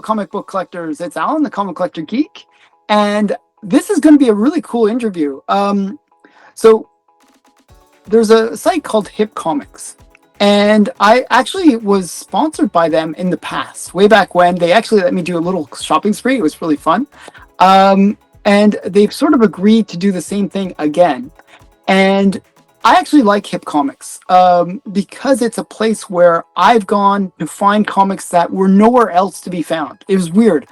comic book collectors. It's Alan, the comic collector geek, and this is going to be a really cool interview. So there's a site called HipComics, and I actually was sponsored by them in the past, way back when. They actually let me do a little shopping spree. It was really fun, and they've sort of agreed to do the same thing again. And I actually like HipComics because it's a place where I've gone to find comics that were nowhere else to be found. It was weird.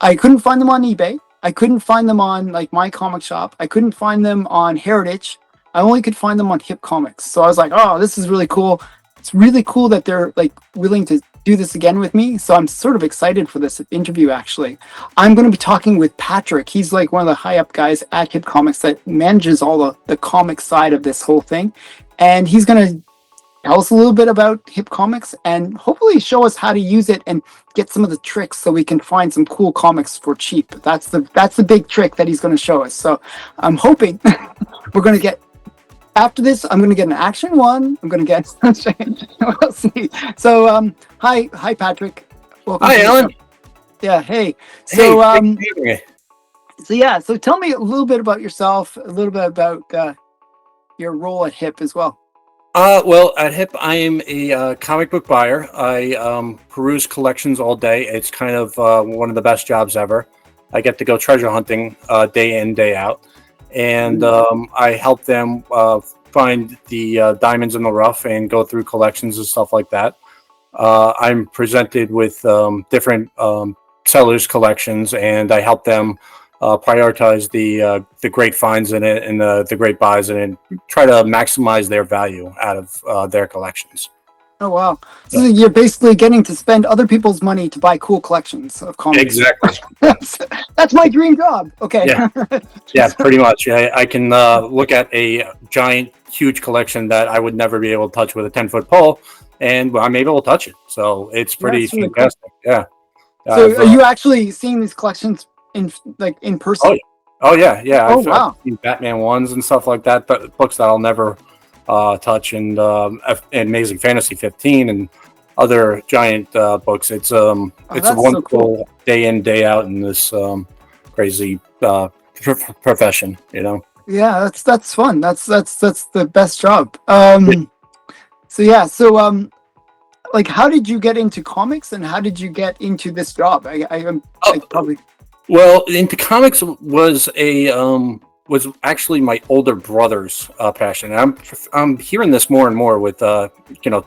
I couldn't find them on eBay. I couldn't find them on like my comic shop. I couldn't find them on Heritage. I only could find them on HipComics. So I was like, oh, this is really cool. It's really cool that they're like willing to do this again with me. So I'm sort of excited for this interview, actually. I'm going to be talking with Patrick. He's like one of the high up guys at HipComics that manages all the comic side of this whole thing. And he's going to tell us a little bit about HipComics and hopefully show us how to use it and get some of the tricks so we can find some cool comics for cheap. That's the big trick that he's going to show us. So I'm hoping we're going to get, after this, I'm going to get an action one. I'm going to get, we'll see. So, hi, Patrick. Welcome. Hi, Alan. Yeah, hey. So, so tell me a little bit about yourself, a little bit about your role at HIP as well. Well, at HIP, I am a comic book buyer. I peruse collections all day. It's kind of one of the best jobs ever. I get to go treasure hunting day in, day out. And I help them find the diamonds in the rough and go through collections and stuff like that. I'm presented with different sellers' collections, and I help them prioritize the great finds in it and the great buys in it, and try to maximize their value out of their collections. Oh, wow. So you're basically getting to spend other people's money to buy cool collections of comics. Exactly. That's my dream job. Okay. Yeah, pretty much. I can look at a giant, huge collection that I would never be able to touch with a 10-foot pole, and I'm able to touch it. So it's pretty fantastic. Cool. Yeah. So are you actually seeing these collections in person? Oh yeah. Wow. I've seen Batman ones and stuff like that, but books that I'll never touch, and Amazing Fantasy 15 and other giant books. It's a wonderful so cool. Day in, day out in this crazy profession, you know. Yeah, that's fun. That's the best job. So like, how did you get into comics, and how did you get into this job? Well, into comics was actually my older brother's passion. And I'm hearing this more and more with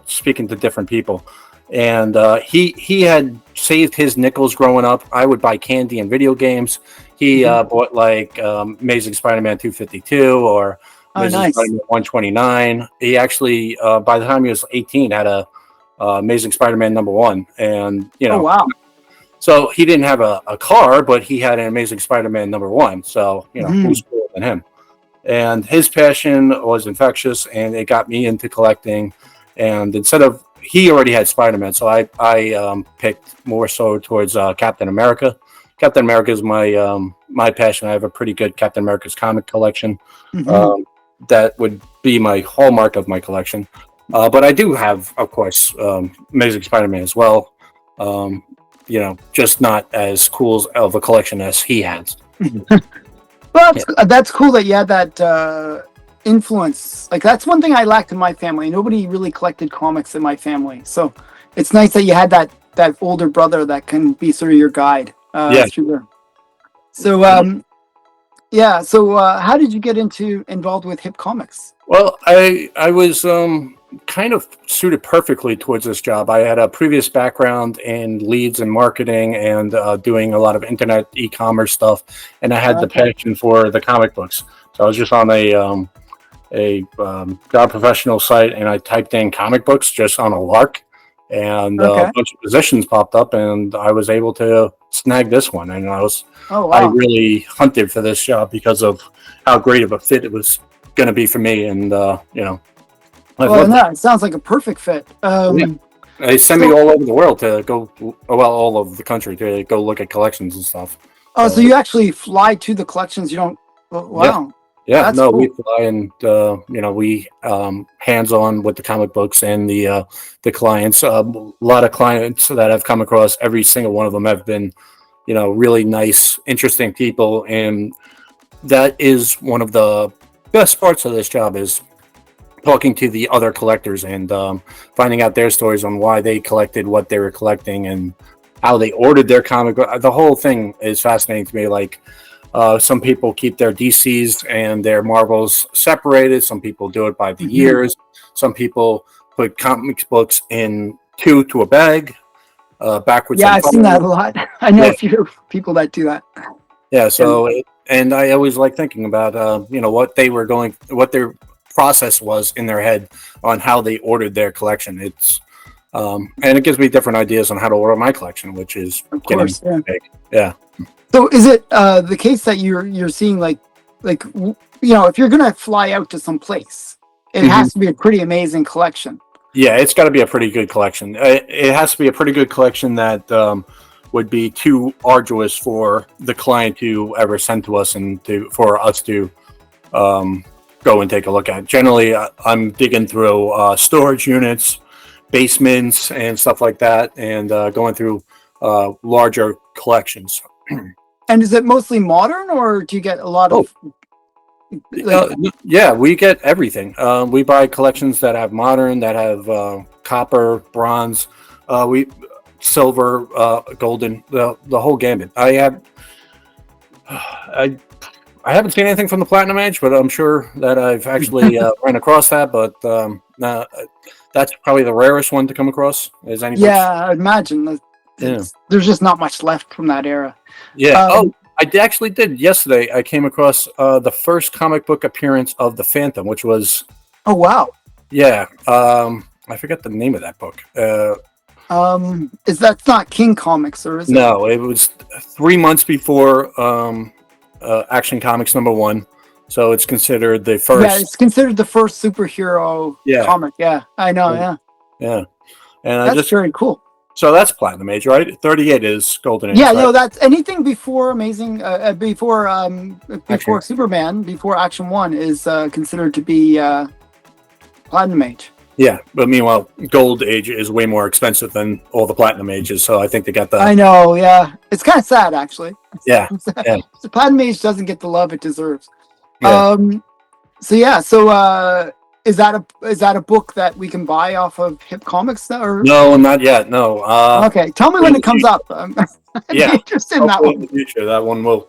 speaking to different people, and he had saved his nickels growing up. I would buy candy and video games. He bought like Amazing Spider-Man 252 or Amazing Spider-Man 129. He actually by the time he was 18 had a Amazing Spider-Man #1, and Oh, wow. So he didn't have a car, but he had an Amazing Spider-Man #1. So, who's cooler than him? And his passion was infectious, and it got me into collecting. And he already had Spider-Man, so I picked more so towards Captain America. Captain America is my passion. I have a pretty good Captain America's comic collection. That would be my hallmark of my collection. But I do have, of course, Amazing Spider-Man as well. Just not as cool of a collection as he has. Well, that's cool that you had that influence. Like, that's one thing I lacked in my family. Nobody really collected comics in my family. So it's nice that you had that older brother that can be sort of your guide. Through there. So, how did you get involved with HipComics? Well, I was kind of suited perfectly towards this job. I had a previous background in leads and marketing and doing a lot of internet e-commerce stuff, and I had the passion for the comic books. So I was just on a job professional site, and I typed in comic books just on a lark, and a bunch of positions popped up, and I was able to snag this one. And I really hunted for this job because of how great of a fit it was going to be for me, and it sounds like a perfect fit. They send me all over the world to go, all over the country to go look at collections and stuff. So you actually fly to the collections? You don't? Wow. Yeah, That's no, we cool. fly and we hands on with the comic books and the clients. A lot of clients that I've come across, every single one of them have been, really nice, interesting people, and that is one of the best parts of this job is talking to the other collectors and finding out their stories on why they collected what they were collecting and how they ordered their comic. The whole thing is fascinating to me. Like some people keep their DCs and their Marvels separated. Some people do it by the years. Some people put comics books in two to a bag, backwards Yeah, and I've seen that forward. a lot. I know Yeah, a few people that do that. yeah. And And I always like thinking about what their process was in their head on how they ordered their collection. And it gives me different ideas on how to order my collection, which is of getting course, yeah. big. Yeah. So is it the case that you're seeing if you're gonna fly out to some place, it Mhm. has to be a pretty amazing collection. Yeah, it's got to be a pretty good collection. It has to be a pretty good collection that would be too arduous for the client to ever send to us and for us to go and take a look at. Generally, I'm digging through storage units, basements, and stuff like that, and going through larger collections. And is it mostly modern, or do you get a lot Oh, of like? yeah, we get everything. We buy collections that have modern, that have copper, bronze, we silver, golden, the whole gambit. I I haven't seen anything from the Platinum Age, but I'm sure that I've actually ran across that. But that's probably the rarest one to come across. Is any books? Yeah, I imagine that Yeah. there's just not much left from that era. Yeah. Oh, Um, actually did yesterday. I came across the first comic book appearance of the Phantom, which was oh wow. yeah. I forget the name of that book. Is that's not King Comics, or is it? No, it was 3 months before Action Comics #1, so it's considered the Yeah, first. it's considered the first superhero Yeah, comic. Yeah, I know. Yeah, yeah, and I that's just very cool. so that's Platinum Age, right? 38 is Golden Age, Yeah, right? no, that's anything before Amazing, before Action. Superman, before Action One is considered to be Platinum Age. Yeah, but meanwhile, Gold Age is way more expensive than all the Platinum Ages, so I think they got I the know. Yeah, it's kind of sad actually. yeah, yeah, The Platinum Age doesn't get the love it deserves. yeah. So yeah, so is that a book that we can buy off of HipComics or? No, not yet. No. Okay, tell me when it comes up. I'd be Yeah, interested in that hopefully in one. the future that one will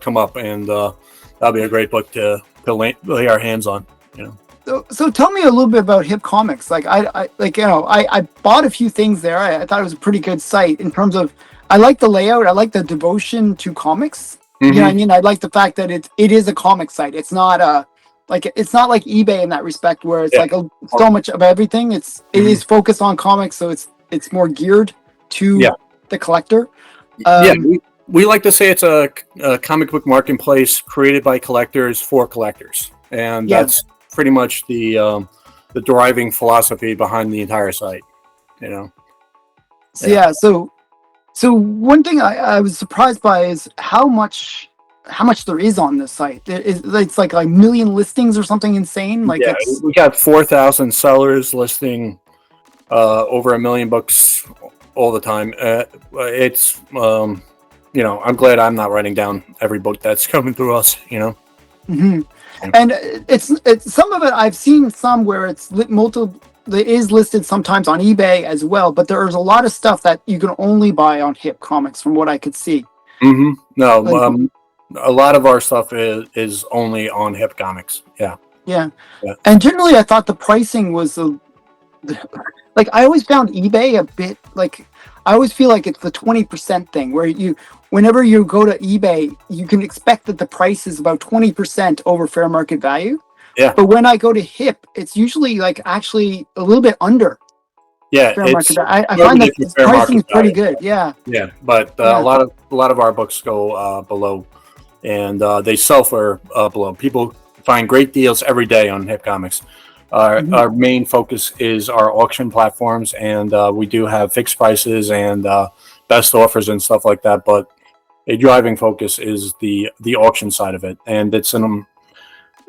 come up, and that'll be a great book to lay our hands on. You know. So tell me a little bit about HipComics. Like I bought a few things there. I thought it was a pretty good site in terms of I like the layout. I like the devotion to comics. You know what I mean? I like the fact that it is a comic site. It's not it's not like eBay in that respect where it's Yeah. like so much of everything. It is focused on comics, so it's more geared to the collector. Yeah, we like to say it's a comic book marketplace created by collectors for collectors, and that's pretty much the driving philosophy behind the entire site. You know. So so one thing I was surprised by is how much there is on this site. It's like a million listings or something insane. Like Yeah, it's we got 4,000 sellers listing over 1 million books all the time. It's I'm glad I'm not writing down every book that's coming through us. mhm. And it's some of it I've seen some where it's multiple. It is listed sometimes on eBay as well, but there's a lot of stuff that you can only buy on HipComics, from what I could see. Mm-hmm. No, Like, a lot of our stuff is only on HipComics. Yeah. yeah, and generally I thought the pricing was like I always found eBay a bit like I always feel like it's the 20% thing where whenever you go to eBay, you can expect that the price is about 20% over fair market value. Yeah. But when I go to Hip, it's usually like actually a little bit under Yeah, fair it's market value. I find that fair pricing is market pretty value. good. Yeah. Yeah, but Yeah. a lot of our books go below, and they sell for below. People find great deals every day on HipComics. Our main focus is our auction platforms, and we do have fixed prices and best offers and stuff like that. But a driving focus is the auction side of it, and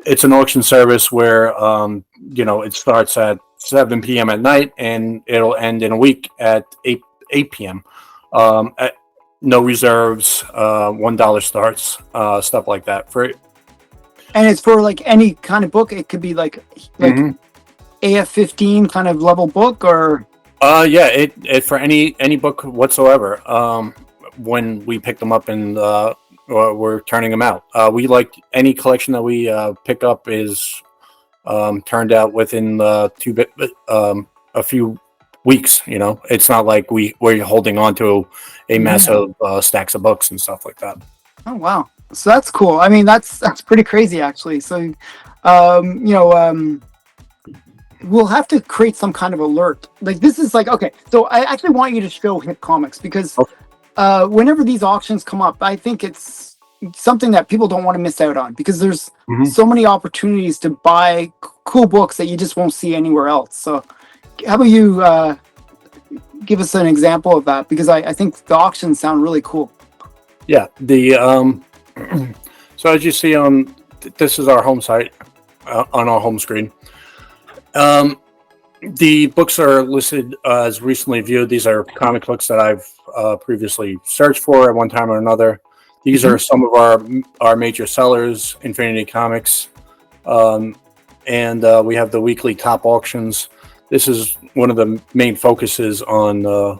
it's an auction service where it starts at 7 p.m. at night and it'll end in a week at 8 p.m. At no reserves, $1 starts, stuff like that. And it's for like any kind of book. It could be like AF-15 kind of level book, or yeah, it for any book whatsoever. When we pick them up and we're turning them out, we like any collection that we pick up is turned out within a few weeks. It's not like we're holding on to a massive stacks of books and stuff like that. Oh wow, so that's cool. I mean, that's pretty crazy actually. So we'll have to create some kind of alert. Like this is like, okay, so I actually want you to show HipComics because whenever these auctions come up, I think it's something that people don't want to miss out on because there's so many opportunities to buy cool books that you just won't see anywhere else. So how about you give us an example of that, because I think the auctions sound really cool. Yeah, so as you see this is our home site on our home screen. The books are listed as recently viewed. These are comic books that I've previously searched for at one time or another. These are some of our major sellers, Infinity Comics, and we have the weekly top auctions. This is one of the main focuses on the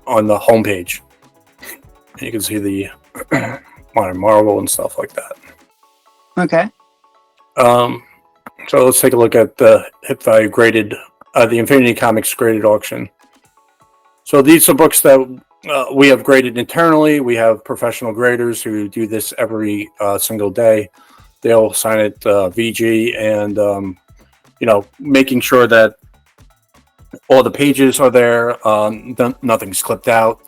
homepage. You can see the Modern Marvel and stuff like that. Okay. So let's take a look at the hip value graded, the Infinity Comics graded auction. So these are books that we have graded internally. We have professional graders who do this every single day. They'll sign it VG and making sure that all the pages are there, nothing's clipped out.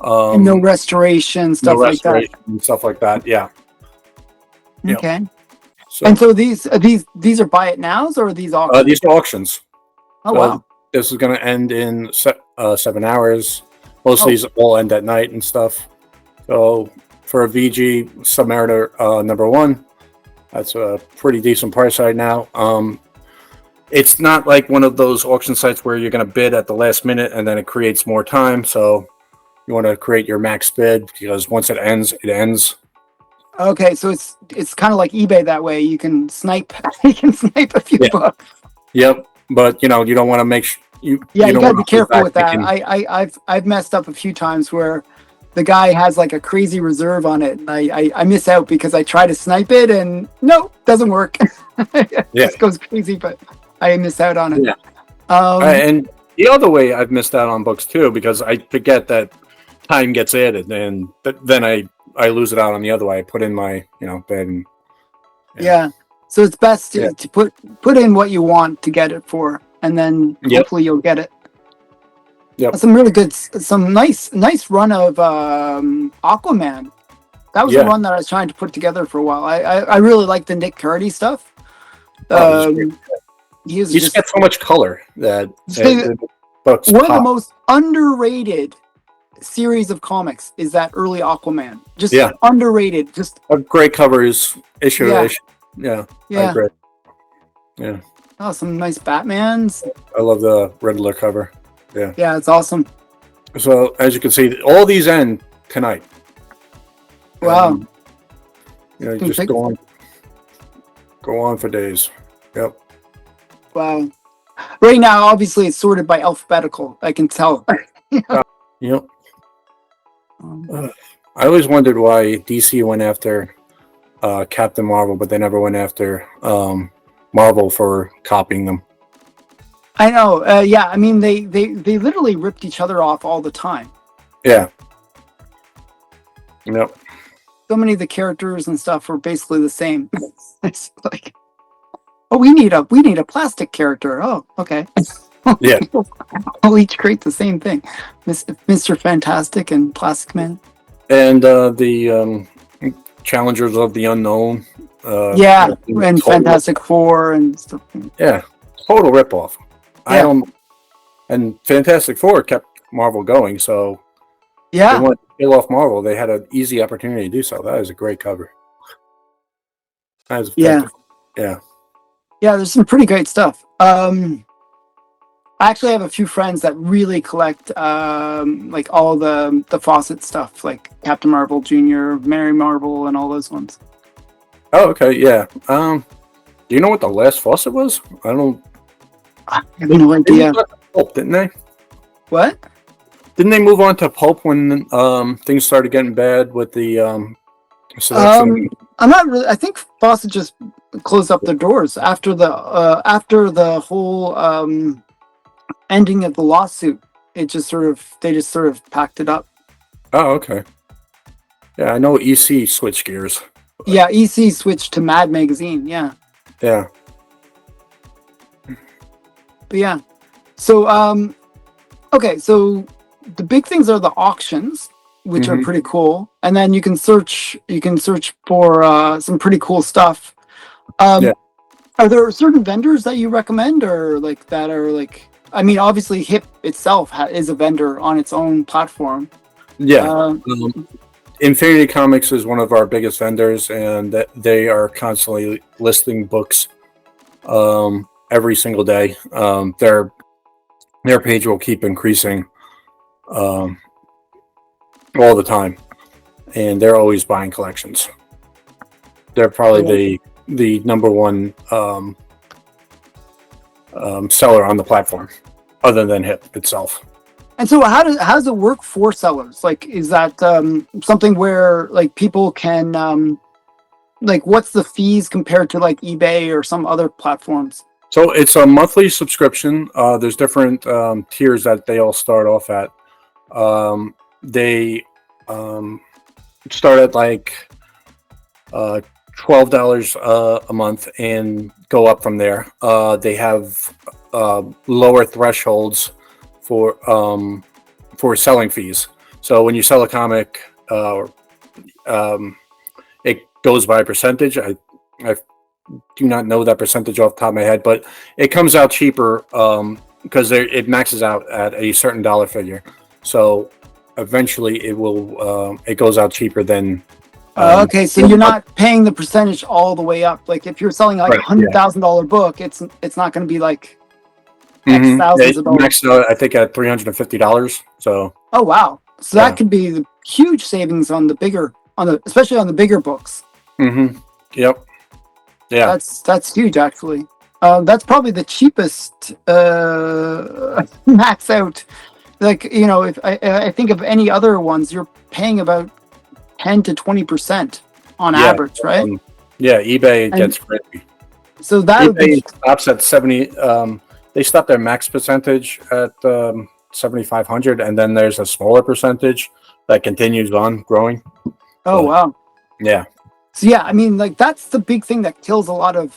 And no restoration, stuff like that. Stuff like that, yeah. Okay. Yep. And so these are buy it nows, or are these auctions? These are auctions. Oh, wow. This is going to end in 7 hours. Most of these all end at night and stuff. So for a VG Submariner #1, that's a pretty decent price right now. It's not like one of those auction sites where you're going to bid at the last minute and then it creates more time. So you want to create your max bid because once it ends, it ends. Okay, so it's kind of like eBay that way. You can snipe a few books. Yep, but you don't want to make you gotta be careful with that. I've messed up a few times where the guy has like a crazy reserve on it, and I miss out because I try to snipe it and no, doesn't work. It just goes crazy, but I miss out on it. Yeah. And the other way I've missed out on books too because I forget that time gets added, and then I lose it out on the other way. I put in my bid and so it's best to put in what you want to get it for, and then hopefully you'll get it. Some really good, some nice run of Aquaman. That was the one that I was trying to put together for a while. I really like the Nick Cardy stuff. You just get so much color that books one of the most underrated series of comics is that early Aquaman. Just underrated. Just a great covers issue. Yeah. I agree. Yeah. Oh, some nice Batmans. I love the Riddler cover. Yeah. Yeah, it's awesome. So as you can see, all these end tonight. Wow. Just go on for days. Yep. Wow. Right now, obviously, it's sorted by alphabetical. I can tell. Yep. I always wondered why DC went after Captain Marvel, but they never went after Marvel for copying them. I know. I mean, they literally ripped each other off all the time. Yeah. Yep. So many of the characters and stuff were basically the same. It's like, oh, we need a plastic character. Oh, okay. Yeah. We'll each create the same thing. Mr. Fantastic and Plastic Man. And the Challengers of the Unknown. And Fantastic Four and stuff. Yeah, total ripoff. And Fantastic Four kept Marvel going, so they wanted to kill off Marvel. They had an easy opportunity to do so. That is a great cover. Yeah. Yeah, there's some pretty great stuff. I actually have a few friends that really collect like all the Fawcett stuff, like Captain Marvel Jr., Mary Marvel, and all those ones. Oh, okay, yeah. Do you know what the last faucet was? I don't. I have no They idea. moved on to pulp, didn't they? What? Didn't they move on to pulp when things started getting bad with the selection? I'm not really. I think Fawcett just closed up the doors after the whole ending of the lawsuit. They just sort of packed it up. Oh, okay. Yeah, I know EC switched gears. Yeah, EC switched to Mad Magazine. Yeah, Yeah. but yeah. So okay, so the big things are the auctions, which are Mhm. pretty cool, and then you can search for some pretty cool stuff. Yeah. Are there certain vendors that you recommend, or like that are like? I mean, obviously, Hip itself is a vendor on its own platform. Yeah. Uh, Infinity Comics is one of our biggest vendors, and they are constantly listing books every single day. Their page will keep increasing all the time, and they're always buying collections. They're probably the number one seller on the platform, other than Hip itself. and so, how does it work for sellers? Like, is that something where like people can like, what's the fees compared to like eBay or some other platforms? So it's a monthly subscription. There's different tiers that they all start off at. They start at like $12 a month and go up from there. They have lower thresholds for selling fees. So when you sell a comic, it goes by a percentage. I do not know that percentage off the top of my head, but it comes out cheaper because it maxes out at a certain dollar figure. So eventually it goes out cheaper than. Okay, so you're not paying the percentage all the way up. Like if you're selling like Right, $100,000 book, it's not going to be like X Mhm. thousands of It dollars. maxed out, I think, at $350. So Oh wow! So Yeah. that could be the huge savings on especially on the bigger books. Yep, yeah, That's huge actually. That's probably the cheapest max out. Like if I think of any other ones, you're paying about 10 to 20% on yeah, average, right? yeah. eBay And gets crazy. so that would eBay be stops at 70. They stop their max percentage at 7,500, and then there's a smaller percentage that continues on growing. oh But, wow. yeah, So yeah, I mean, like that's the big thing that kills a lot of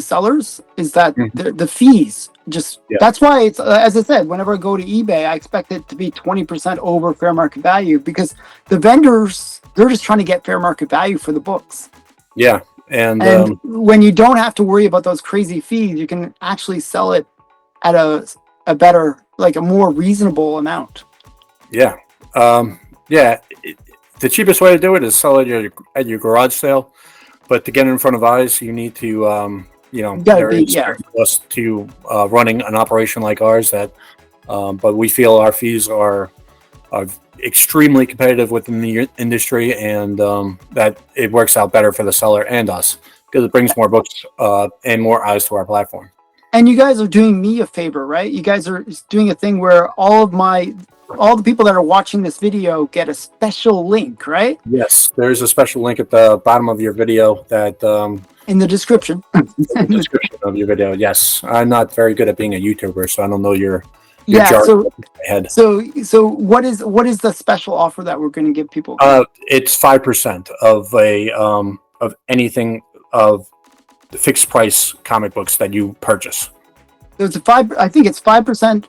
sellers is that Mhm. the fees. Just Yeah, that's why it's as I said. Whenever I go to eBay, I expect it to be 20% over fair market value because the vendors they're just trying to get fair market value for the books. yeah, and And when you don't have to worry about those crazy fees, you can actually sell it at a better, like a more reasonable amount. yeah, yeah. The cheapest way to do it is sell it at your garage sale, but to get in front of eyes, you need to, You gotta there be is certain cost to running an operation like ours. But we feel our fees are extremely competitive within the industry, and that it works out better for the seller and us because it brings more books and more eyes to our platform. And you guys are doing me a favor, right? You guys are doing a thing where all the people that are watching this video get a special link, right? Yes, there's a special link at the bottom of your video that In the description. the description of your video. Yes, I'm not very good at being a YouTuber, so I don't know your Yeah. jargon in my head. So what is the special offer that we're going to give people? It's 5% of of anything of the fixed price comic books that you purchase. So it's I think it's 5%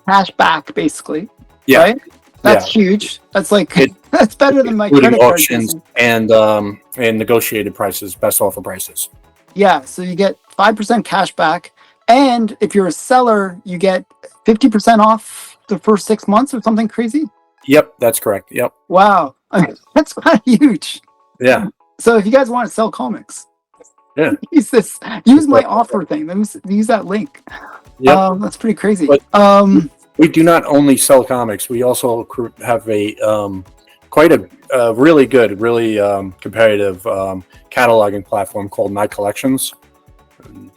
cash back, basically. Yeah, Right? That's huge. That's like that's better than my including credit card. auctions Guessing. and negotiated prices, best offer prices. Yeah, so you get 5% cash back, and if you're a seller, you get 50% off the first 6 months or something crazy. Yep, that's correct. Yep. Wow, that's kind of huge. Yeah. So if you guys want to sell comics, Yeah. Use my offer thing. Let me use that link. Yeah. That's pretty crazy. But we do not only sell comics. We also have a quite a really good, really competitive cataloging platform called My Collections.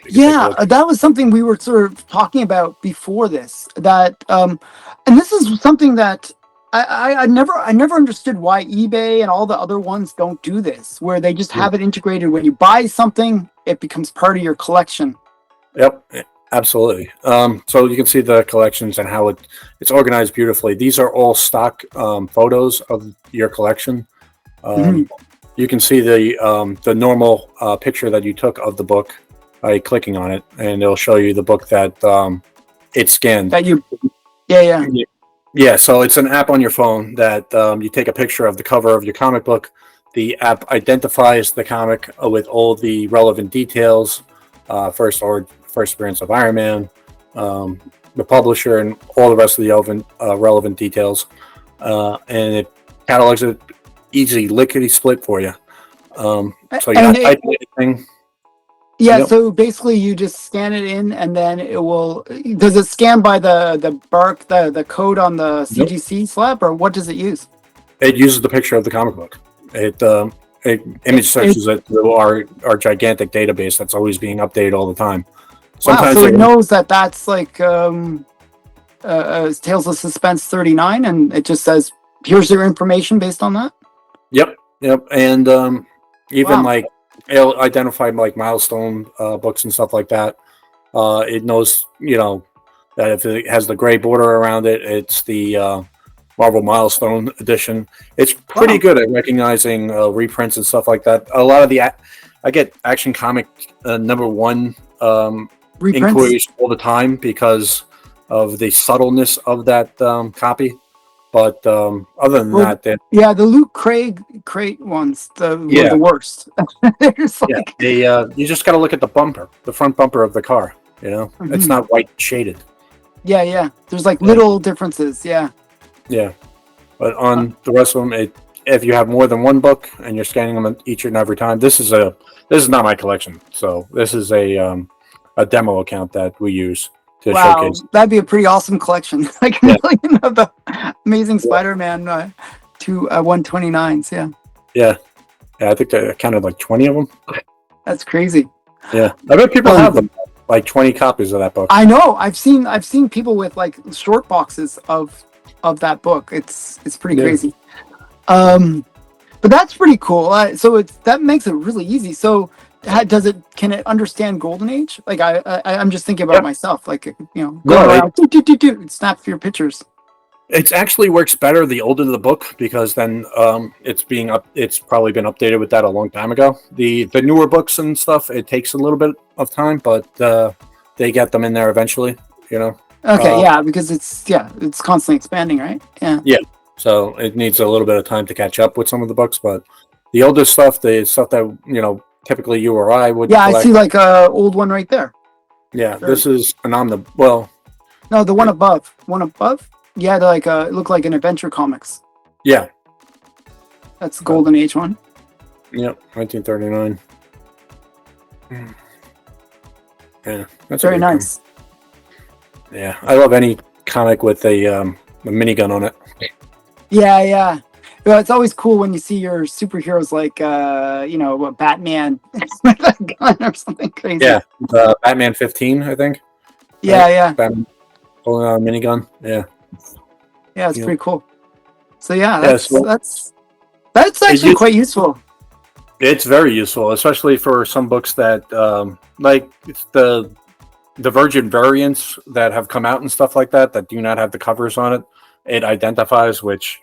Yeah, that was something we were sort of talking about before this. That and this is something that I never understood why eBay and all the other ones don't do this, where they just have it integrated. When you buy something, it becomes part of your collection. Yep, absolutely. So you can see the collections and how it's organized beautifully. These are all stock photos of your collection. You can see the normal picture that you took of the book by clicking on it, and it'll show you the book that it scanned. Yeah. So it's an app on your phone that you take a picture of the cover of your comic book. The app identifies the comic with all the relevant details, first appearance of Iron Man, the publisher, and all the rest of the relevant details, and it catalogs it easy, lickety split for you. So you got to type anything. Yeah, yep. So basically you just scan it in, and then it will. Does it scan by the bark, the code on the CGC slab, or what does it use? It uses the picture of the comic book. It image searches it through our gigantic database that's always being updated all the time. Sometimes so it knows that that's like Tales of Suspense 39, and it just says, "Here's your information based on that." Yep, and even like. It'll identify like milestone books and stuff like that. It knows, that if it has the gray border around it, it's the Marvel Milestone edition. It's pretty good at recognizing reprints and stuff like that. A lot of I get Action Comic #1 inquiries all the time because of the subtleness of that copy. But other than that, the Luke Craig crate ones, were the worst. You just got to look at the front bumper of the car. It's not white shaded. Yeah. There's like little differences. Yeah. But on the rest of them, if you have more than one book and you're scanning them each and every time, this is not my collection. So this is a demo account that we use. Showcase. That'd be a pretty awesome collection. Like a million of the Amazing Spider-Man 129s. Yeah. I think I counted like 20 of them. That's crazy. Yeah, I bet people have them, like 20 copies of that book. I know. I've seen people with like short boxes of that book. It's pretty crazy. But that's pretty cool. So that makes it really easy. So. Can it understand Golden Age? Like I'm just thinking about myself, like go around, snap your pictures. It actually works better the older the book, because then it's probably been updated with that a long time ago. The newer books and stuff, it takes a little bit of time, but they get them in there eventually. Okay, because it's constantly expanding, right? Yeah. So it needs a little bit of time to catch up with some of the books, but the older stuff, the stuff that typically you or I would. Yeah, collect. I see like a old one right there. Yeah, this is an omnibus. Well, no, the one above. One above. Yeah, like it looked like an Adventure Comics. Yeah, that's the Golden Age one. Yep, 1939. Yeah, that's very nice. Yeah, I love any comic with a minigun on it. Yeah. Well, it's always cool when you see your superheroes like, Batman with a gun or something crazy. Yeah, Batman 15, I think. Yeah. Batman pulling out a minigun. Yeah. Yeah, it's pretty cool. So that's actually quite useful. It's very useful, especially for some books that, like it's the Virgin variants that have come out and stuff like that do not have the covers on it. It identifies, which.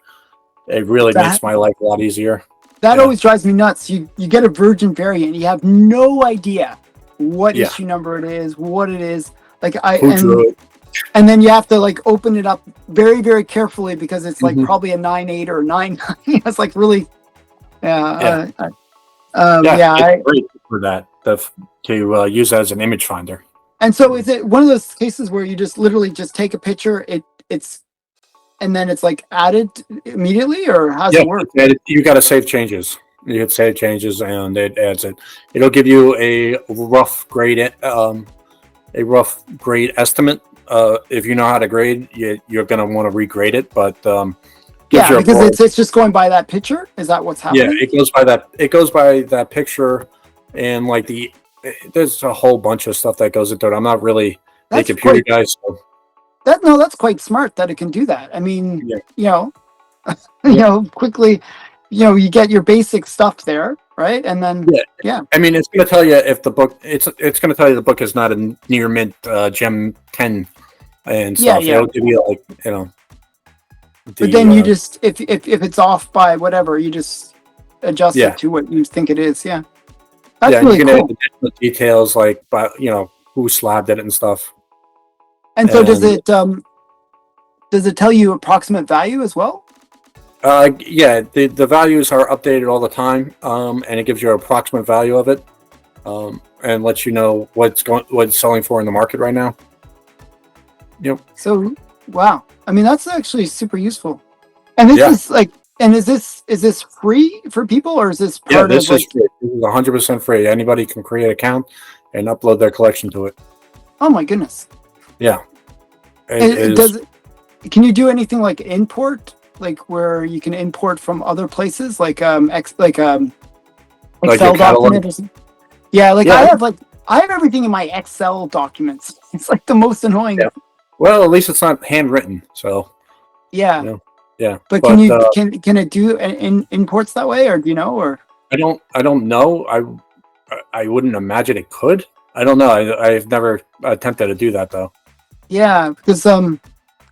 It really makes my life a lot easier. That always drives me nuts. You get a Virgin variant, you have no idea what issue number it is, what it is. Like and then you have to like open it up very, very carefully because it's like probably a 9.8 or 9.9. It's like really, it's great for that to use as an image finder. And so, is it one of those cases where you just literally just take a picture? And then it's like added immediately, or how's it work? You got to save changes. You hit save changes, and it adds it. It'll give you a rough grade estimate. If you know how to grade, you're going to want to regrade it, but yeah, because it's just going by that picture. Is that what's happening? Yeah, it goes by that. It goes by that picture, and like there's a whole bunch of stuff that goes into it. I'm not really a computer guy, so that's quite smart that it can do that. I mean, quickly, you get your basic stuff there, right? And then I mean, it's going to tell you if the book. It's going to tell you the book is not a near mint gem 10 and stuff. It'll give you but then you just if it's off by whatever, you just adjust it to what you think it is. Yeah, that's really you can cool. add additional details like who slabbed it and stuff. And so does it tell you approximate value as well? The values are updated all the time, and it gives you an approximate value of it, and lets you know what's selling for in the market right now. Yep. So wow, I mean that's actually super useful. And this is this free for people, or is this part this of is free. This is 100% free. Anybody can create an account and upload their collection to it. Oh my goodness. Yeah. Can you do anything like import, like where you can import from other places, like Excel document or something? Yeah, I have everything in my Excel documents. It's like the most annoying. Yeah. Well, at least it's not handwritten, so. Yeah. Yeah. But can it do imports that way, or do you know, or? I don't know. I wouldn't imagine it could. I don't know. I've never attempted to do that though. Yeah, because I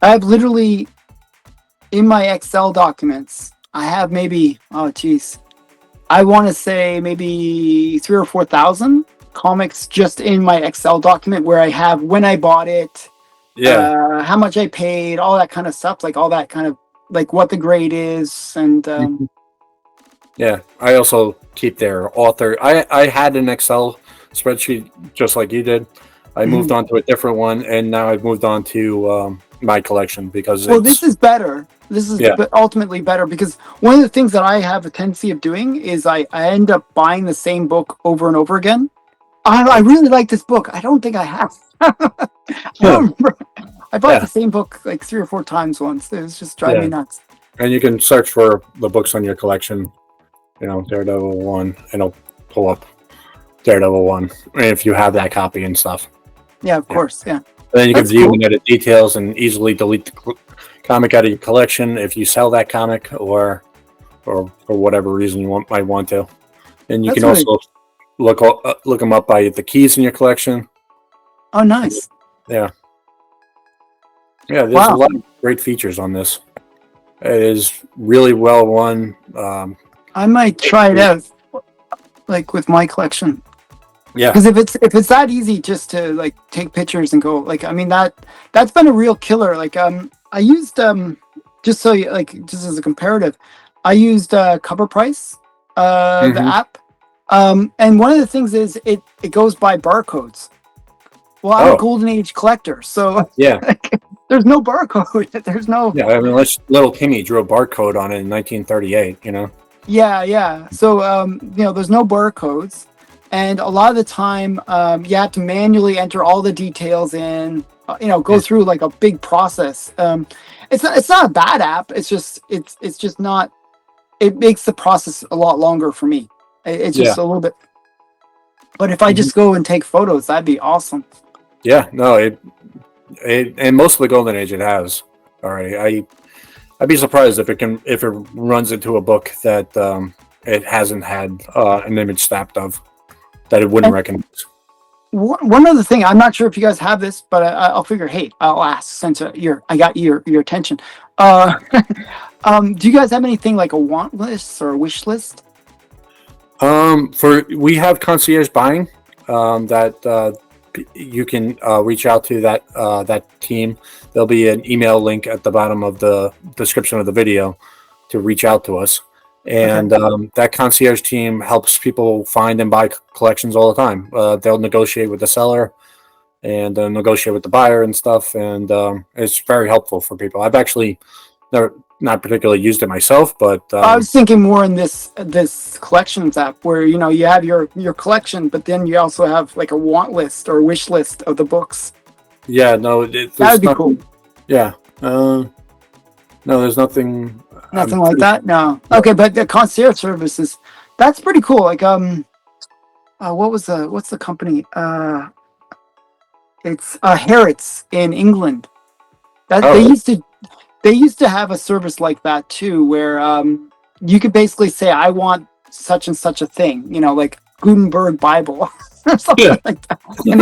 have literally in my Excel documents, I have maybe I want to say maybe 3,000 or 4,000 comics just in my Excel document where I have when I bought it, how much I paid, all that kind of stuff, like all that kind of like what the grade is, and yeah, I also keep their author. I had an Excel spreadsheet just like you did. I moved on to a different one, and now I've moved on to my collection because this is better. This is ultimately better because one of the things that I have a tendency of doing is I end up buying the same book over and over again. I really like this book. I don't think I have. I don't remember. I bought the same book like 3 or 4 times once. It was just driving me nuts. And you can search for the books on your collection, Daredevil 1, and it'll pull up Daredevil 1 if you have that copy and stuff. Yeah, of course, yeah. And then you can view and edit details and easily delete the comic out of your collection if you sell that comic or for whatever reason you might want to. And you can also look them up by the keys in your collection. Oh, nice. Yeah. Yeah, there's a lot of great features on this. It is really well run. I might try it out, like with my collection. Yeah, because if it's that easy just to like take pictures and go, like, I mean that's been a real killer. Like I used just so you, like, just as a comparative, I used Cover Price, the app, and one of the things is it goes by barcodes. Well, I'm a Golden Age collector, so like, there's no barcode. There's no. Yeah, I mean, unless little Kimmy drew a barcode on it in 1938, Yeah. So there's no barcodes. And a lot of the time, you have to manually enter all the details in, go through like a big process. It's not a bad app. It's just not. It makes the process a lot longer for me. It's just a little bit. But if I just go and take photos, that'd be awesome. Yeah, no, it and most of the Golden Age it has already. I'd be surprised if it runs into a book that it hasn't had an image snapped of. That it wouldn't recognize. One other thing, I'm not sure if you guys have this, but I'll figure. Hey, I'll ask since I got your attention. Do you guys have anything like a want list or a wish list? We have concierge buying that you can reach out to that team. There'll be an email link at the bottom of the description of the video to reach out to us. And that concierge team helps people find and buy collections all the time. They'll negotiate with the seller and negotiate with the buyer and stuff. And it's very helpful for people. I've actually not particularly used it myself, but I was thinking more in this collections app where you have your collection, but then you also have like a want list or wish list of the books. yeah, no, That would be cool. Yeah, no, there's nothing. Nothing like that. No. Okay, but the concierge services, that's pretty cool. Like what's the company? It's Harrods in England. That they used to have a service like that too, where you could basically say, I want such and such a thing, like Gutenberg Bible or something like that. And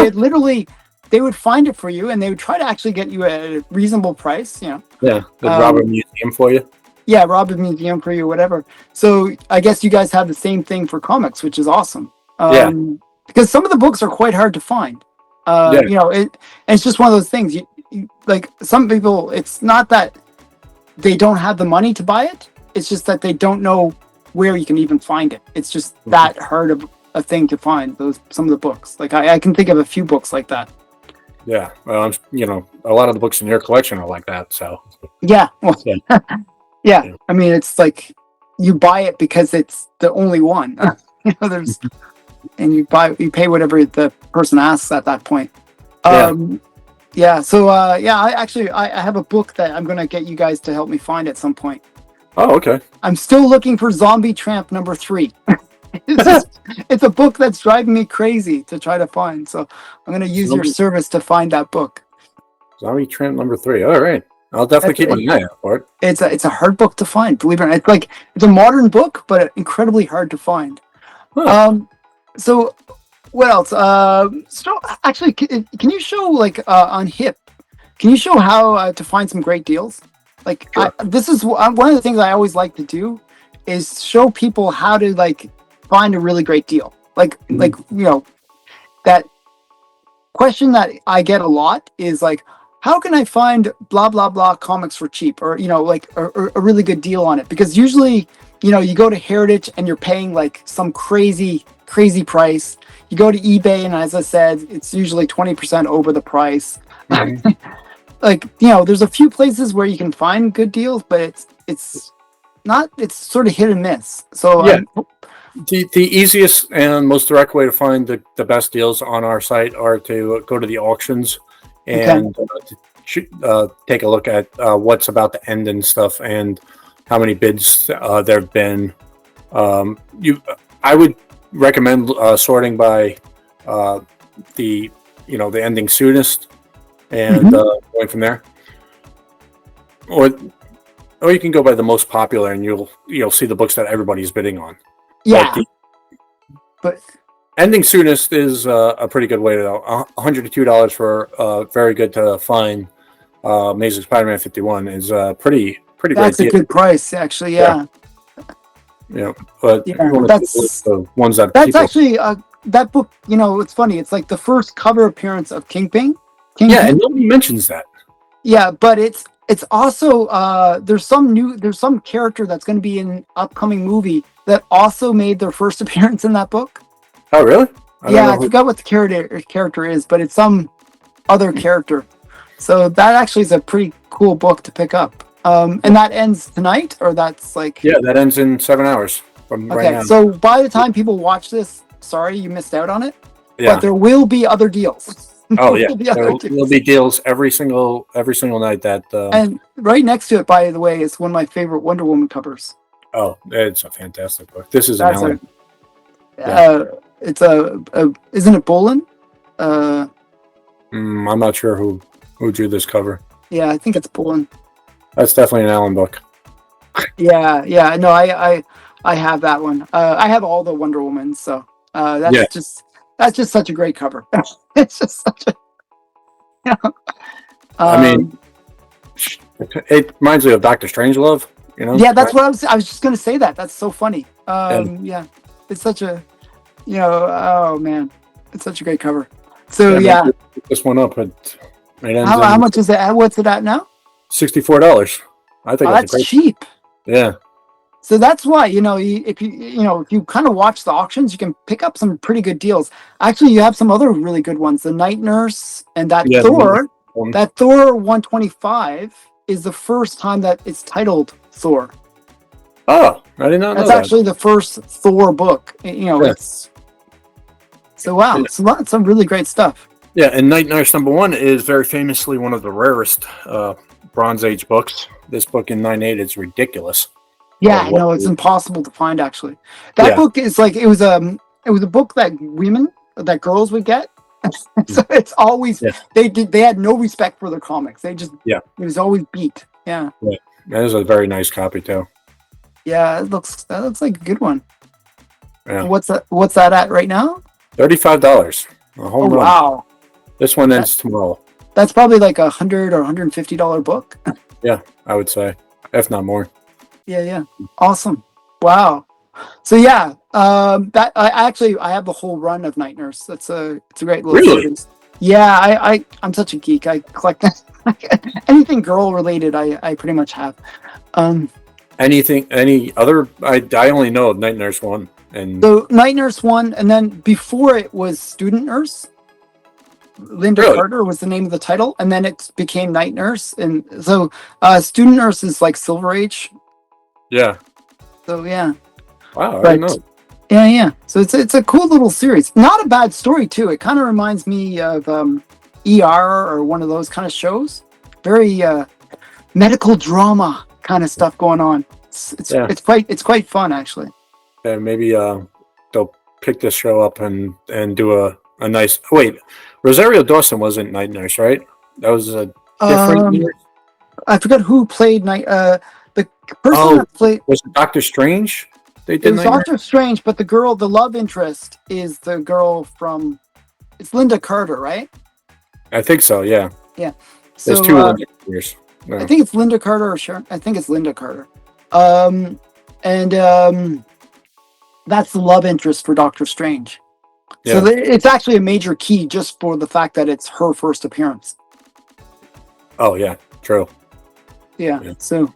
they would find it for you, and they would try to actually get you at a reasonable price, Yeah, they'd rob a museum for you. Yeah, rob a museum for you, whatever. So I guess you guys have the same thing for comics, which is awesome. Because some of the books are quite hard to find. And it's just one of those things. You, like some people, it's not that they don't have the money to buy it. It's just that they don't know where you can even find it. It's just that hard of a thing to find. Some of the books. Like I can think of a few books like that. Yeah, well, a lot of the books in your collection are like that. So yeah, well, yeah. I mean, it's like you buy it because it's the only one. There's, and you pay whatever the person asks at that point. So I have a book that I'm gonna get you guys to help me find at some point. Oh, okay. I'm still looking for Zombie Tramp number 3. It's a book that's driving me crazy to try to find. So I'm gonna use your service to find that book. Zombie Tramp number 3. All right, I'll definitely keep an eye out for it. It's a hard book to find. Believe it or not, it's a modern book, but incredibly hard to find. Huh. So what else? So actually, can you show on Hip? Can you show how to find some great deals? Sure. This is one of the things I always like to do is show people how to find a really great deal. That question that I get a lot is how can I find blah blah blah comics for cheap, or a really good deal on it? Because usually you go to Heritage and you're paying some crazy price. You go to eBay, and as I said, it's usually 20% over the price. There's a few places where you can find good deals, but it's sort of hit and miss. So yeah, the easiest and most direct way to find the best deals on our site are to go to the auctions and take a look at what's about to end and stuff, and how many bids there have been. I would recommend sorting by the ending soonest, and going from there, or you can go by the most popular, and you'll see the books that everybody's bidding on. Yeah, but ending soonest is a pretty good way to go. $102 for very good to find. Amazing Spider-Man 51 is pretty. That's a good price, actually. Yeah. But that's the ones that that's actually that book. It's funny. It's like the first cover appearance of Kingpin. Yeah, and nobody mentions that. Yeah, but it's also there's some character that's going to be in an upcoming movie that also made their first appearance in that book. Oh, really? I forgot what the character is, but it's some other character. So that actually is a pretty cool book to pick up. And that ends tonight, or that's Yeah, that ends in 7 hours from right now. So by the time people watch this, sorry you missed out on it. Yeah. But there will be other deals. Oh yeah, there'll be deals every single night. That and right next to it, by the way, is one of my favorite Wonder Woman covers. Oh, it's a fantastic book. This is isn't it Bolin? I'm not sure who drew this cover. Yeah, I think it's Bolin. That's definitely an Allen book. Yeah. No, I have that one. I have all the Wonder Woman, so that's just such a great cover. It's just such a. I mean, it reminds me of Dr. Strangelove. Yeah, that's what I was just gonna say that. That's so funny. Yeah, it's such a, oh man, it's such a great cover. So yeah, this one up. How much is it? What's it at now? $64. I think that's cheap. Yeah. So that's why if you kind of watch the auctions, you can pick up some pretty good deals. Actually, you have some other really good ones. The Night Nurse and that Thor. That Thor 125 is the first time that it's titled Thor. Oh, I did not know That's that. actually the first Thor book. You know, Yeah. it's so wow. It's some really great stuff. Yeah, and Night Nurse #1 is very famously one of the rarest Bronze Age books. This book in 9/8 is ridiculous. Yeah, no, it's impossible to find actually. That Yeah. book is like it was a book that girls would get. So it's always they had no respect for their comics. They just it was always beat. Yeah. Yeah. That is a very nice copy too. Yeah, that looks like a good one. Yeah. What's that at right now? $35. A home run. Wow. This one ends tomorrow. That's probably like $100 or $150 book. Yeah, I would say, if not more. Yeah. Awesome. Wow. So yeah, that I have the whole run of Night Nurse. It's a great little series. Yeah, I'm such a geek. I collect anything girl related. I pretty much have. Any other? I only know of Night Nurse 1 and so Night Nurse 1, and then before it was Student Nurse. Linda Carter was the name of the title, and then it became Night Nurse, and so Student Nurse is like Silver Age. Yeah. So yeah. Wow, I didn't know. Yeah. So it's a cool little series. Not a bad story too. It kind of reminds me of ER or one of those kind of shows. Very medical drama kind of stuff going on. It's quite fun actually. Yeah, maybe they'll pick this show up and do a nice. Wait, Rosario Dawson wasn't Night Nurse, right? That was a different. I forgot who played Night. The person that played was it Doctor Strange. They did. It was Doctor Strange, but the love interest, is the girl from. It's Linda Carter, right? I think so. Yeah. Yeah. There's So, two Linda Carters. No. I think it's Linda Carter or Sharon. I think it's Linda Carter. That's the love interest for Doctor Strange. Yeah. So it's actually a major key just for the fact that it's her first appearance. Oh yeah, true. Yeah. So,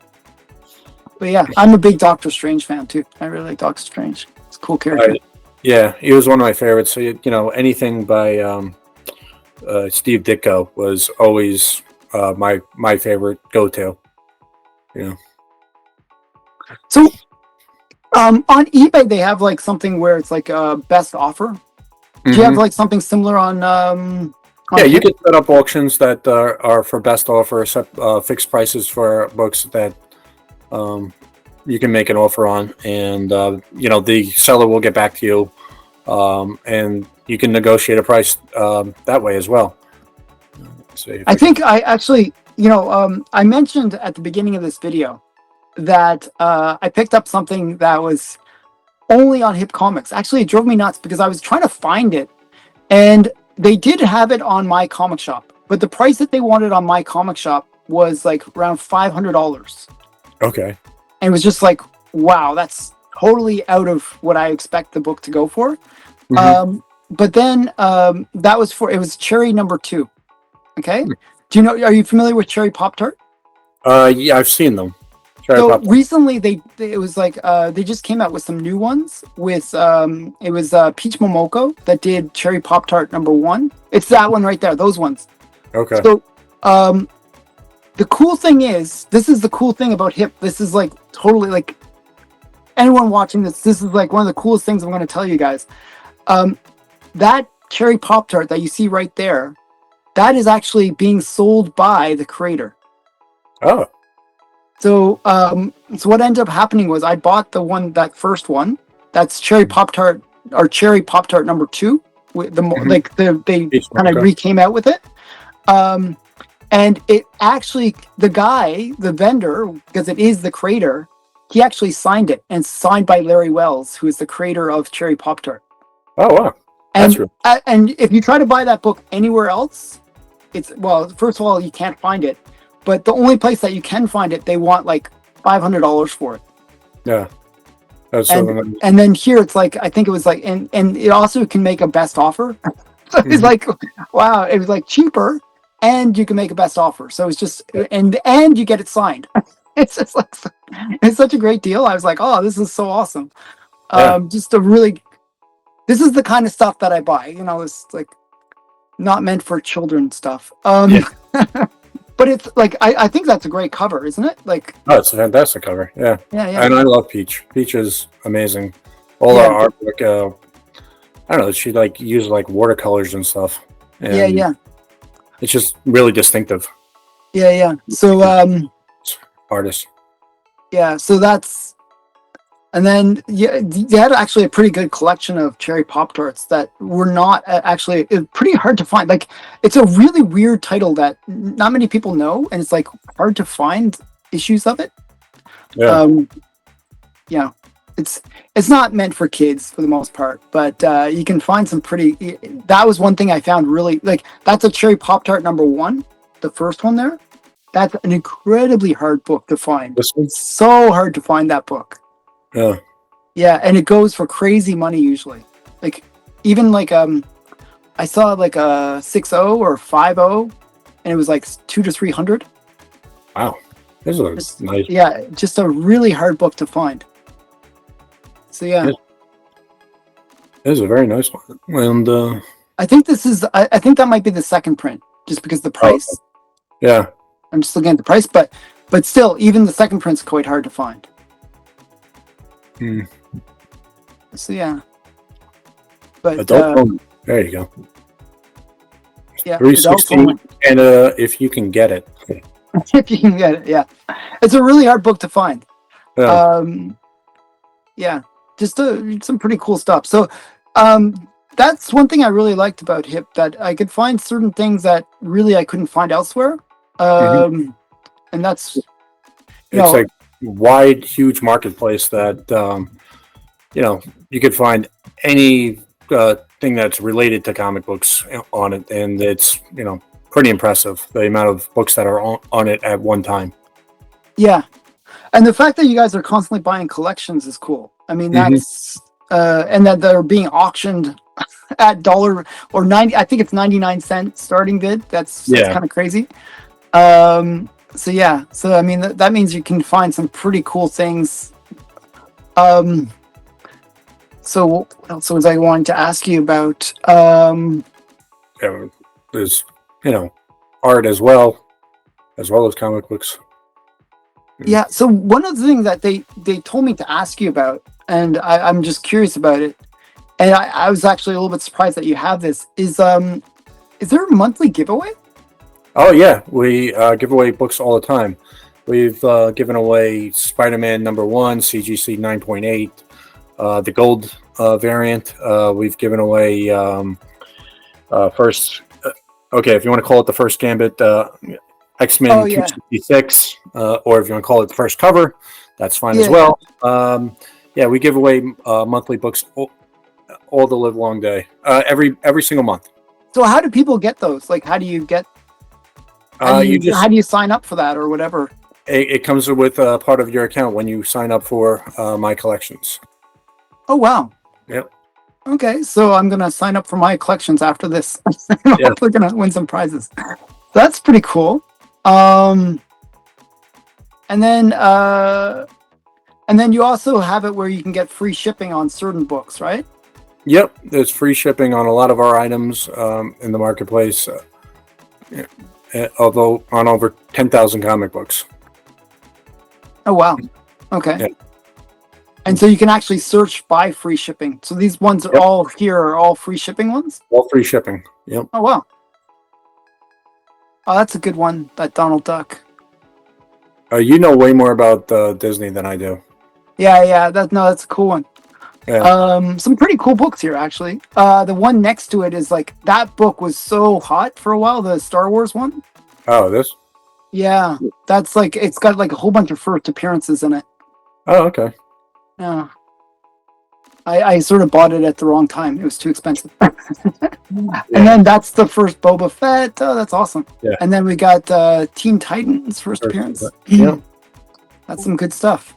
but yeah, I'm a big Doctor Strange fan too. I really like Doctor Strange. It's a cool character. Yeah, he was one of my favorites. So anything by Steve Ditko was always my favorite go-to. Yeah. So, on eBay they have like something where it's like a best offer. Do you have like something similar on? Yeah, you can set up auctions that are for best offer, fixed prices for books that you can make an offer on, and the seller will get back to you, and you can negotiate a price that way as well. I think I actually, I mentioned at the beginning of this video that I picked up something that was only on HipComics. Actually, it drove me nuts because I was trying to find it, and they did have it on my comic shop, but the price that they wanted on my comic shop was like around $500. Okay. And it was just like, wow, that's totally out of what I expect the book to go for. But then it was Cherry #2. Okay. Are you familiar with Cherry Pop-Tart? Yeah, I've seen them. So recently they just came out with some new ones with it was Peach Momoko that did Cherry Pop-Tart #1. It's that one right there, those ones. Okay. So the cool thing is, this is the cool thing about Hip. This is like totally like anyone watching this is like one of the coolest things I'm going to tell you guys. That Cherry Pop-Tart that you see right there, that is actually being sold by the creator. Oh. So what ended up happening was I bought that first one. That's Cherry Pop-Tart or Cherry Pop-Tart #2. With they kind of re-came out with it. And it actually, the vendor, because it is the creator, he actually signed it, and signed by Larry Wells, who is the creator of Cherry Pop-Tart. Oh wow! And if you try to buy that book anywhere else, first of all, you can't find it. But the only place that you can find it, they want like $500 for it. Yeah. And then here it's like, I think it was like, and it also can make a best offer. So it's like, wow, it was like cheaper, and you can make a best offer. So it's just, and you get it signed. It's just like, it's such a great deal. I was like, oh, this is so awesome. This is the kind of stuff that I buy. It's like not meant for children stuff. but it's like I think that's a great cover, isn't it? Like, Oh, it's a fantastic cover. Yeah. yeah. And I love Peach. Peach is amazing. All Yeah. our artwork, I don't know, she like used like watercolors and stuff. And Yeah. it's just really distinctive. Yeah. So Artist. yeah, so that's, and then yeah, they had actually a pretty good collection of cherry Pop Tarts that were not actually pretty hard to find. Like, it's a really weird title that not many people know, and it's like hard to find issues of it. Yeah. Yeah, it's not meant for kids for the most part, but you can find some pretty. That was one thing I found really, like, that's a cherry Pop Tart #1, the first one there. That's an incredibly hard book to find. This one? It's so hard to find that book. Yeah. Yeah, and it goes for crazy money usually. Like, even like I saw like a 6.0 or 5.0, and it was like 200 to 300. Wow. This is nice. Yeah, just a really hard book to find. So yeah, This is a very nice one. And I think this is. I think that might be the second print, just because the price. yeah. I'm just looking at the price, but still, even the second print's quite hard to find. Hmm. So yeah, but Adult only. There you go. yeah, 316 and if you can get it. if you can get it, yeah, it's a really hard book to find. Yeah. Yeah, just some pretty cool stuff. So, that's one thing I really liked about Hip, that I could find certain things that really I couldn't find elsewhere. And that's, It's like wide, huge marketplace that you could find any thing that's related to comic books on it, and it's pretty impressive the amount of books that are on it at one time. Yeah, and the fact that you guys are constantly buying collections is cool. I mean, that's and that they're being auctioned at $1 or 90. I think it's 99 cent starting bid. That's kind of crazy. So yeah, so I mean that means you can find some pretty cool things. So what else was I wanting to ask you about? There's art as well as comic books. Yeah, so one of the things that they told me to ask you about, and I'm just curious about it, and I was actually a little bit surprised that you have this, is there a monthly giveaway? Oh yeah, we give away books all the time. We've given away Spider-Man #1, CGC 9.8, the gold variant. We've given away first. Okay, if you want to call it the first Gambit, X-Men 266, or if you want to call it the first cover, that's fine as well. We give away monthly books all the live long day, every single month. So how do people get those? Like, how do you get? How do you sign up for that or whatever? It comes with part of your account when you sign up for my collections. Oh wow! Yep. Okay, so I'm gonna sign up for my collections after this. Hopefully, gonna win some prizes. That's pretty cool. And then you also have it where you can get free shipping on certain books, right? Yep, there's free shipping on a lot of our items in the marketplace. Although on over 10,000 comic books. Oh wow! Okay. Yeah. And so you can actually search by free shipping. So these ones are all free shipping ones? All free shipping. Yep. Oh wow. Oh, that's a good one, that Donald Duck. You know way more about Disney than I do. Yeah, that's a cool one. Yeah. Some pretty cool books here, actually. The one next to it is like, that book was so hot for a while, the Star Wars one. Oh, this? Yeah, that's like, it's got like a whole bunch of first appearances in it. Oh, okay. Yeah. I sort of bought it at the wrong time. It was too expensive. And then that's the first Boba Fett. Oh, that's awesome. Yeah. And then we got Teen Titans first appearance. Yeah. That's some good stuff.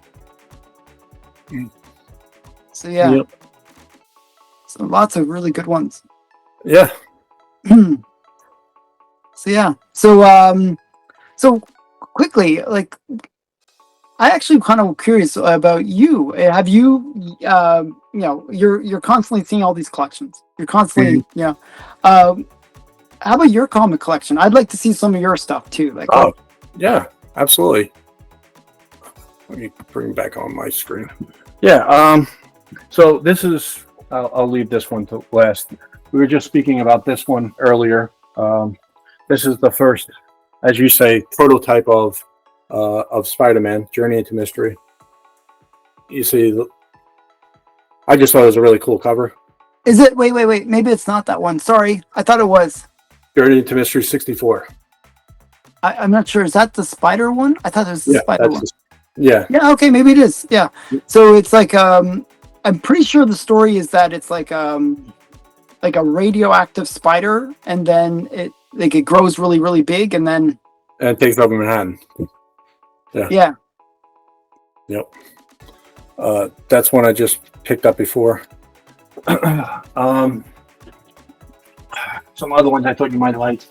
So yeah. Yep. So lots of really good ones. Yeah. So yeah. So quickly, like, I actually kind of curious about you. Have you, you're constantly seeing all these collections. You're constantly, how about your comic collection? I'd like to see some of your stuff too. Like, Oh, yeah, absolutely. Let me bring back on my screen. Yeah. So this is. I'll leave this one to last. We were just speaking about this one earlier. This is the first, as you say, prototype of Spider-Man: Journey into Mystery. You see, I just thought it was a really cool cover. is it? Wait. Maybe it's not that one. Sorry, I thought it was. Journey into Mystery 64. I'm not sure. Is that the spider one? I thought it was the spider one. Yeah. Yeah. Okay. Maybe it is. Yeah. So it's like I'm pretty sure the story is that it's like a radioactive spider, and then it grows really really big, and then And it takes over Manhattan. yeah. Yep. That's one I just picked up before. Some other ones I thought you might like.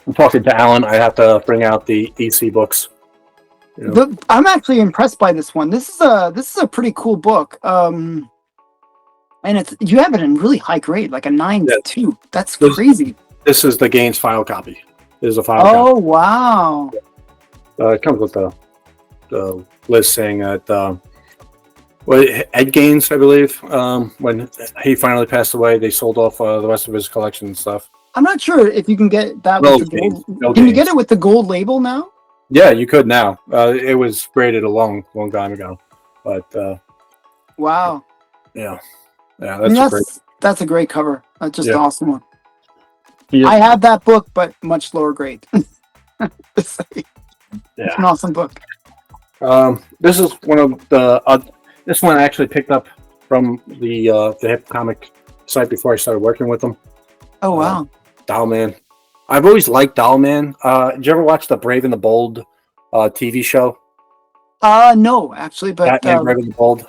I'm talking to Alan. I have to bring out the EC books. You know? I'm actually impressed by this one. This is a pretty cool book. And you have it in really high grade, like a 9.2. That's crazy. This is the Gaines file copy. This is a file Oh copy. wow! It comes with the list saying that Ed Gaines, I believe, when he finally passed away, they sold off the rest of his collection and stuff. I'm not sure if you can get that No with the Gaines. gold. No Can you Gaines. get it with the gold label now? Yeah, you could now. It was graded a long time ago, but Wow. yeah, I mean, that's a great cover. That's just an awesome one. Yeah. I have that book, but much lower grade. It's an awesome book. This is one of the. This one I actually picked up from the HipComic site before I started working with them. Oh wow! Dollman. I've always liked Dollman. Did you ever watch the Brave and the Bold TV show? No, actually, but Batman Brave and the Bold.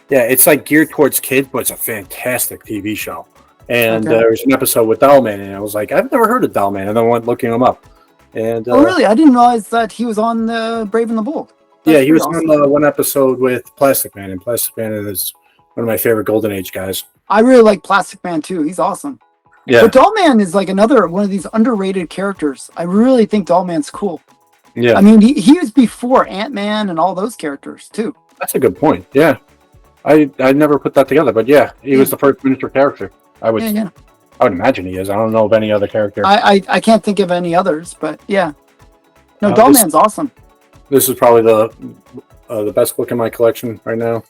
It's like geared towards kids, but it's a fantastic TV show. And there's an episode with Dollman, and I was like, I've never heard of Dollman, and then went looking him up. And oh really? I didn't realize that he was on the Brave and the Bold. Yeah, he was on one episode with Plastic Man, and Plastic Man is one of my favorite Golden Age guys. I really like Plastic Man too. He's awesome. Yeah, but Dollman is like another one of these underrated characters. I really think Dollman's cool. Yeah, I mean, he was before Ant-Man and all those characters too. That's a good point. Yeah, I never put that together, but yeah, he was the first miniature character. I would imagine he is. I don't know of any other character. I can't think of any others, but yeah. No, Dollman's awesome. This is probably the best book in my collection right now.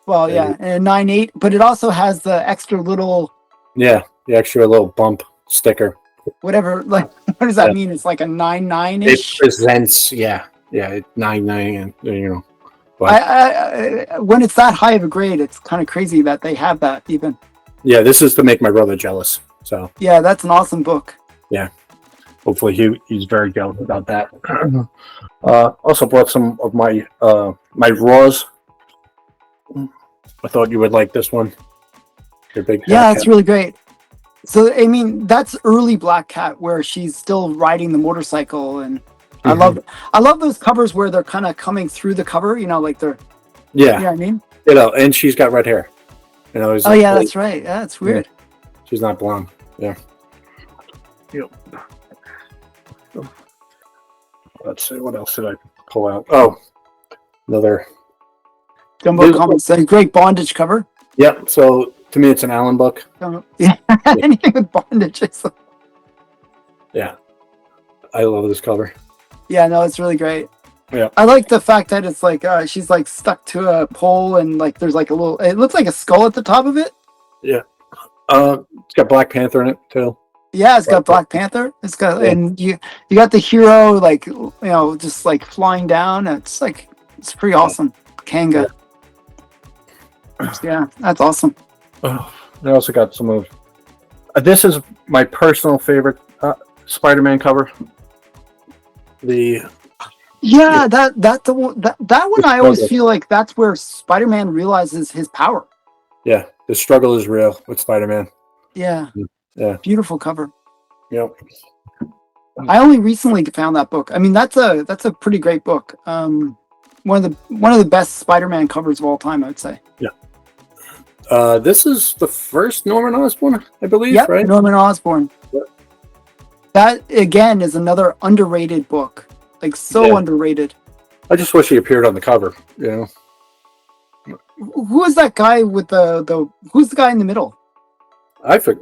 Well, yeah, and 9.8, but it also has the extra little. Yeah, the extra little bump sticker. Whatever, like, what does that mean? It's like a 9.9-ish. It presents, 9.9, and you know. But I when it's that high of a grade, it's kind of crazy that they have that even. Yeah, this is to make my brother jealous. So. Yeah, that's an awesome book. Yeah. Hopefully he's very jealous about that. Also bought some of my my Raws. I thought you would like this one. Your big it's really great. So I mean, that's early Black Cat where she's still riding the motorcycle, and I love those covers where they're kind of coming through the cover. You know, like they're you know what I mean. You know, and she's got red hair. You know. That's right. Yeah, that's weird. Yeah. She's not blonde. Yeah. Yep. Let's see, what else did I pull out? Oh, another Jumbo Comics, a great bondage cover. Yep. So to me, it's an Allen book. Yeah, anything with bondage. Yeah, I love this cover. Yeah, no, it's really great. Yeah, I like the fact that it's like she's like stuck to a pole, and like there's like a little. It looks like a skull at the top of it. Yeah. It's got Black Panther in it too. Yeah, it's got Black Panther. It's got and you got the hero like just like flying down. It's like it's pretty awesome. Kanga. Yeah, that's awesome. I also got some of. This is my personal favorite Spider-Man cover. That one I always feel like that's where Spider-Man realizes his power. Yeah, the struggle is real with Spider-Man. Yeah. Yeah. Beautiful cover. Yep. I only recently found that book. I mean, that's a pretty great book. One of the best Spider-Man covers of all time, I would say. Yeah. This is the first Norman Osborn, I believe, Yep, right? Norman Osborn. Yep. That again is another underrated book, like so Yeah. underrated. I just wish he appeared on the cover. You know, Who is that guy with the? Who's the guy in the middle? I think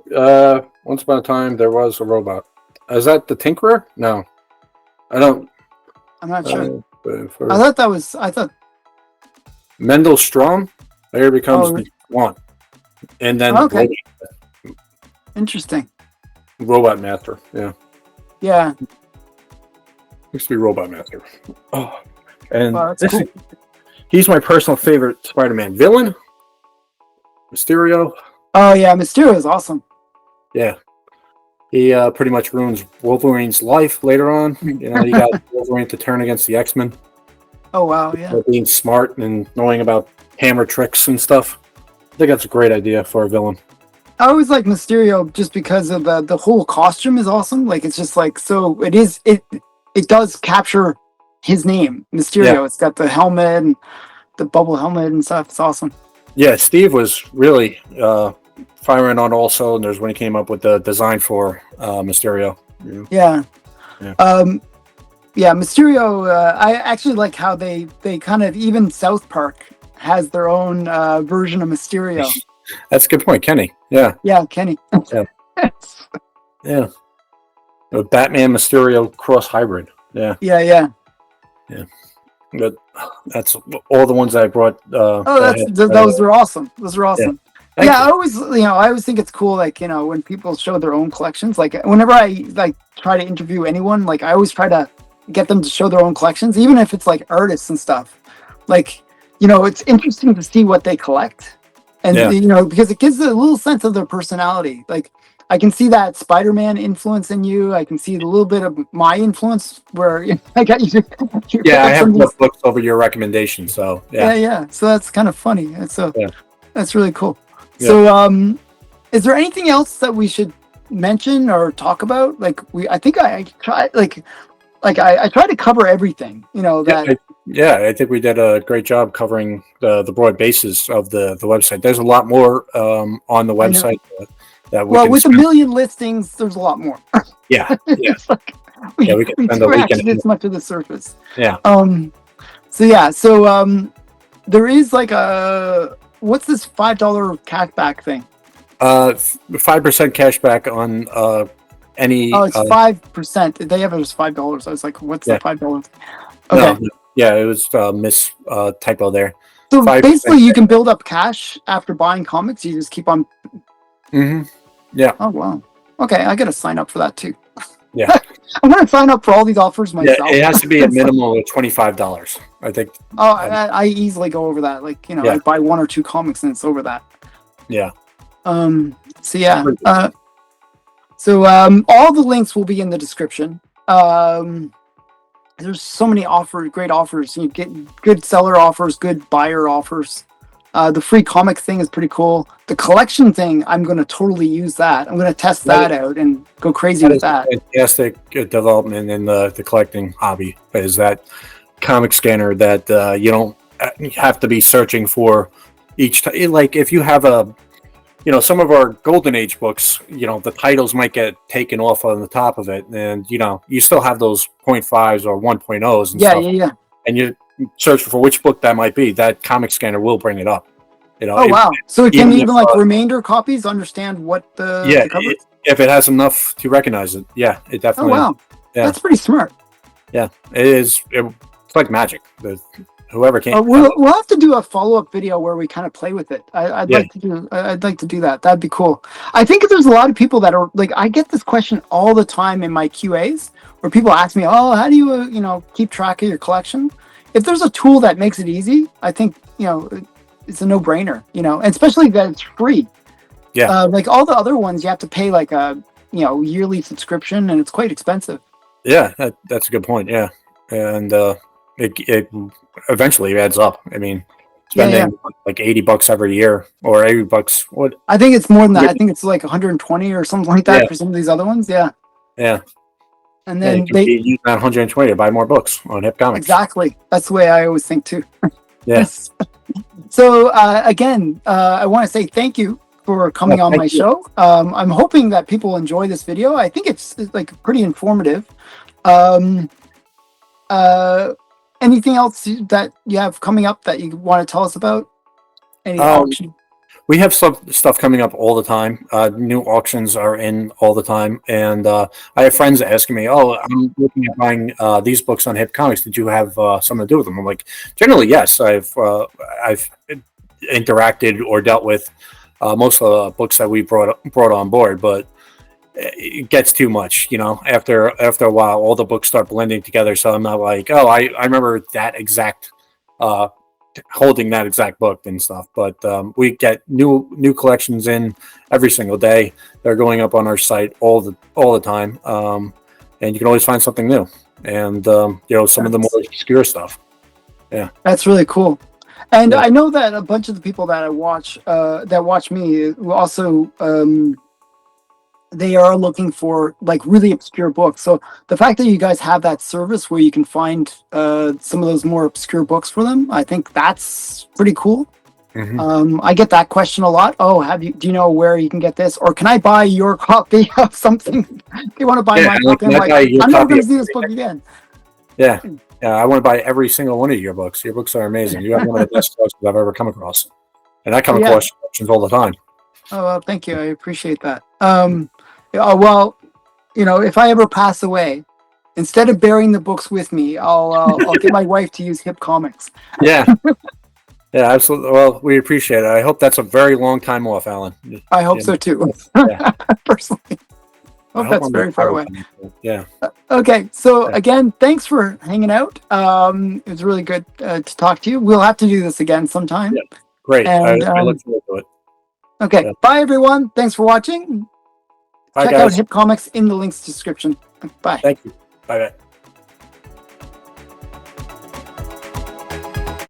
once upon a time there was a robot. Is that the Tinkerer? No, I don't. I'm not sure. For I thought that was. I thought. Mendel Strom, there becomes Oh, one, and then okay. Interesting. Robot Master. Yeah, Yeah. used to be Robot Master. Oh, and Wow, that's cool. He's my personal favorite Spider-Man villain. Mysterio. Oh yeah, Mysterio is awesome. Yeah, he pretty much ruins Wolverine's life later on. You know, he got Wolverine to turn against the X-Men. Oh wow, yeah. Being smart and knowing about hammer tricks and stuff. I think that's a great idea for a villain. I always like Mysterio just because of the whole costume is awesome. Like it's just like so. It does capture his name, Mysterio. Yeah. It's got the helmet and the bubble helmet and stuff. It's awesome. Yeah, Steve was really firing on all cylinders when he came up with the design for Mysterio. Yeah. Yeah. Yeah, Mysterio. I actually like how they kind of even South Park has their own version of Mysterio. That's a good point, Kenny. Yeah. Yeah, Kenny. Yeah. Yeah. A Batman Mysterio cross hybrid. Yeah. Yeah. But that's all the ones I brought. Those are awesome. Those are awesome. Yeah, I always think it's cool, like, when people show their own collections. Like whenever I like try to interview anyone, like I always try to get them to show their own collections, even if it's like artists and stuff. Like, it's interesting to see what they collect. And because it gives a little sense of their personality. Like I can see that Spider-Man influence in you. I can see a little bit of my influence where I got you. I have enough books over your recommendation, so yeah. So that's kind of funny. And so that's really cool. Yeah. So, is there anything else that we should mention or talk about? Like I think I try I try to cover everything. I think we did a great job covering the broad basis of the website. There's a lot more on the website that with a million listings, there's a lot more. Yeah. It's like we scratched this much of the surface. Yeah. So there is like what's this $5 cashback thing? 5% cashback on any. Oh, it's 5%. They have it as $5. I was like, what's the $5? Okay. No, yeah, it was miss typo there. So basically, you can build up cash after buying comics. You just keep on. Mm-hmm. Yeah. Oh wow. Okay, I gotta sign up for that too. Yeah. I'm gonna sign up for all these offers myself. Yeah, it has to be a minimum of $25, I think. Oh, I easily go over that. Like I buy 1 or 2 comics and it's over that. Yeah. So yeah. All the links will be in the description. There's so many great offers. You get good seller offers, good buyer offers. The free comic thing is pretty cool. The collection thing, I'm going to totally use that. I'm going to test that out and go crazy with that. Fantastic development in the collecting hobby is that comic scanner that you don't have to be searching for each time. Like if you have some of our Golden Age books, the titles might get taken off on the top of it, and you still have those 0.5s or 1.0s and stuff. Yeah. And you search for which book that might be. That comic scanner will bring it up. Oh wow! So it can even remainder copies understand what the cover is? If it has enough to recognize it, it definitely. Oh wow! Yeah. That's pretty smart. Yeah, it is. It's like magic. Whoever can. We'll have to do a follow-up video where we kind of play with it. I'd like to do that. That'd be cool. I think there's a lot of people that are like, I get this question all the time in my QAs where people ask me, "Oh, how do you keep track of your collection?" If there's a tool that makes it easy, I think it's a no-brainer. And especially that it's free. Yeah. Like all the other ones, you have to pay like a yearly subscription, and it's quite expensive. Yeah, that's a good point. Yeah, and it eventually adds up. I mean, spending like $80 every year or $80. What? I think it's more than that. I think it's like 120 or something like that for some of these other ones. Yeah. Yeah. And then they use that 120 to buy more books on HipComics. Exactly. That's the way I always think too. Yes. So again, I want to say thank you for coming on my show. I'm hoping that people enjoy this video. I think it's like pretty informative. Anything else that you have coming up that you want to tell us about? Any auction? We have some stuff coming up all the time. New auctions are in all the time, and I have friends asking me, "Oh, I'm looking at buying these books on HipComics. Did you have something to do with them?" I'm like, generally, yes. I've interacted or dealt with most of the books that we brought on board, but it gets too much, After a while, all the books start blending together. So I'm not like, "Oh, I remember that exact." Holding that exact book and stuff, but we get new collections in every single day. They're going up on our site all the time, and you can always find something new. And some of the more obscure stuff. Yeah, that's really cool. And I know that a bunch of the people that watch me also they are looking for like really obscure books. So the fact that you guys have that service where you can find some of those more obscure books for them, I think that's pretty cool. Mm-hmm. I get that question a lot. Oh, do you know where you can get this? Or can I buy your copy of something? They want to buy my copy. I'm like, I'm never going to see this book again. Yeah. I want to buy every single one of your books. Your books are amazing. You have one of the best books I've ever come across. And I come across collections all the time. Oh, well, thank you. I appreciate that. Well, if I ever pass away, instead of burying the books with me, I'll get my wife to use HipComics. Yeah. Yeah, absolutely. Well, we appreciate it. I hope that's a very long time off, Alan. I hope so too. Personally. Hope that's very far away. Yeah. Okay. So again, thanks for hanging out. It was really good to talk to you. We'll have to do this again sometime. Yeah. Great. And, I look forward to it. Okay. Yeah. Bye, everyone. Thanks for watching. Bye, Check out HipComics in the links description. Bye. Thank you. Bye.